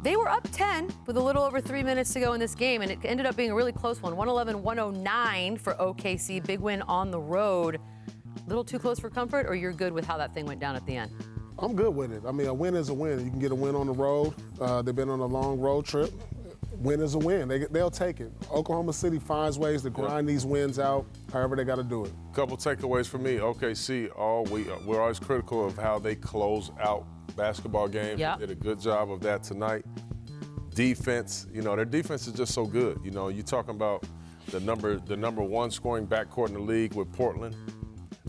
They were up 10 with a little over 3 minutes to go in this game, and it ended up being a really close one. 111-109 for OKC. Big win on the road. A little too close for comfort, or you're good with how that thing went down at the end? I'm good with it. I mean, a win is a win. You can get a win on the road. They've been on a long road trip. Win is a win. They'll take it. Oklahoma City finds ways to grind these wins out, however they got to do it. Couple takeaways for me. OKC, we're always critical of how they close out basketball games. Yep. They did a good job of that tonight. Defense, their defense is just so good. You're talking about the number one scoring backcourt in the league with Portland.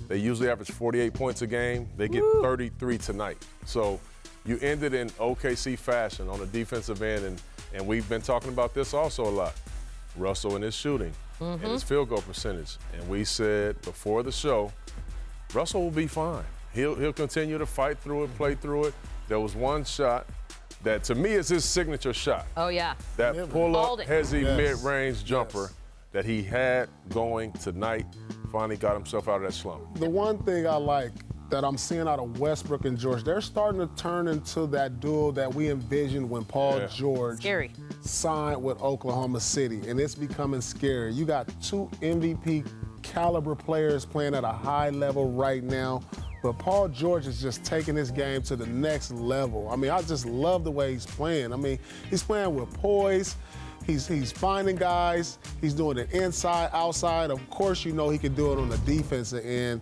They usually average 48 points a game. They get 33 tonight. So you ended in OKC fashion on the defensive end, and we've been talking about this also a lot. Russell and his shooting and his field goal percentage. And we said before the show, Russell will be fine. He'll continue to fight through it, play through it. There was one shot that, to me, is his signature shot. Oh, yeah. That pull-up, hezzy mid-range jumper that he had going tonight. Finally got himself out of that slump. The one thing I like that I'm seeing out of Westbrook and George, they're starting to turn into that duo that we envisioned when Paul George signed with Oklahoma City, and it's becoming scary. You got two MVP caliber players playing at a high level right now, but Paul George is just taking this game to the next level. I mean, I just love the way he's playing. I mean, he's playing with poise. He's finding guys. He's doing it inside, outside. Of course, he can do it on the defensive end.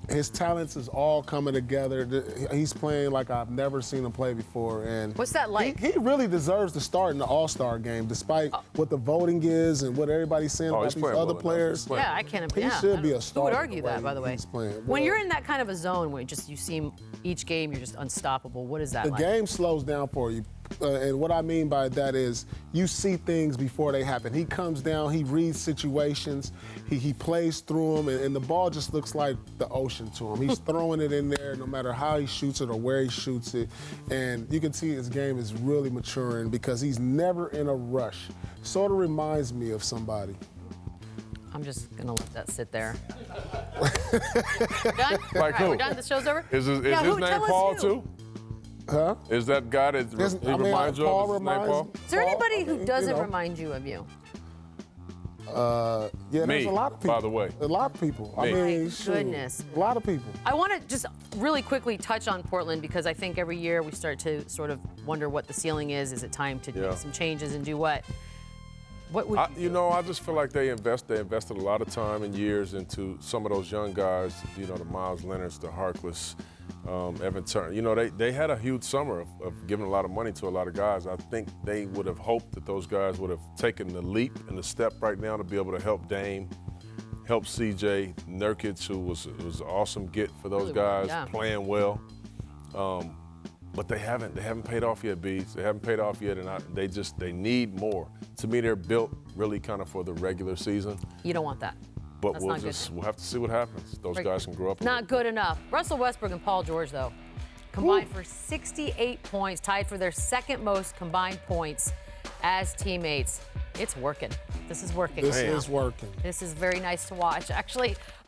His talents is all coming together. He's playing like I've never seen him play before. And what's that like? He really deserves to start in the All-Star game, despite what the voting is and what everybody's saying about these other players. Yeah, I can't. He should be a starter. Who would argue that, by the way? He's playing. When you're in that kind of a zone where you seem each game, you're just unstoppable. What is that like? The game slows down for you. And what I mean by that is you see things before they happen. He comes down, he reads situations, he plays through them, and the ball just looks like the ocean to him. He's throwing it in there no matter how he shoots it or where he shoots it. And you can see his game is really maturing because he's never in a rush. Sort of reminds me of somebody. I'm just going to let that sit there. We're done? Like who? We're done? The show's over? Is his name Paul, too? Huh? Is that guy that reminds you of his name, Paul? Is there anybody who doesn't remind you of you? Yeah, there's a lot of people. By the way. A lot of people. Me. I mean, My goodness. A lot of people. I want to just really quickly touch on Portland because I think every year we start to sort of wonder what the ceiling is. Is it time to make some changes and do what? What would you do? I just feel like they invested a lot of time and years into some of those young guys, the Miles Leonards, the Harkless, Evan Turner. They had a huge summer of giving a lot of money to a lot of guys. I think they would have hoped that those guys would have taken the leap and the step right now to be able to help Dame, help CJ, Nurkic, who was an awesome get for those guys, playing well. But they haven't paid off yet, Beats. They haven't paid off yet, and they need more. To me, they're built really kind of for the regular season. You don't want that. But we'll have to see what happens. Those guys can grow up. Not good enough. Russell Westbrook and Paul George, though, combined for 68 points, tied for their second most combined points as teammates. It's working. This is working. This is working. This is very nice to watch, actually.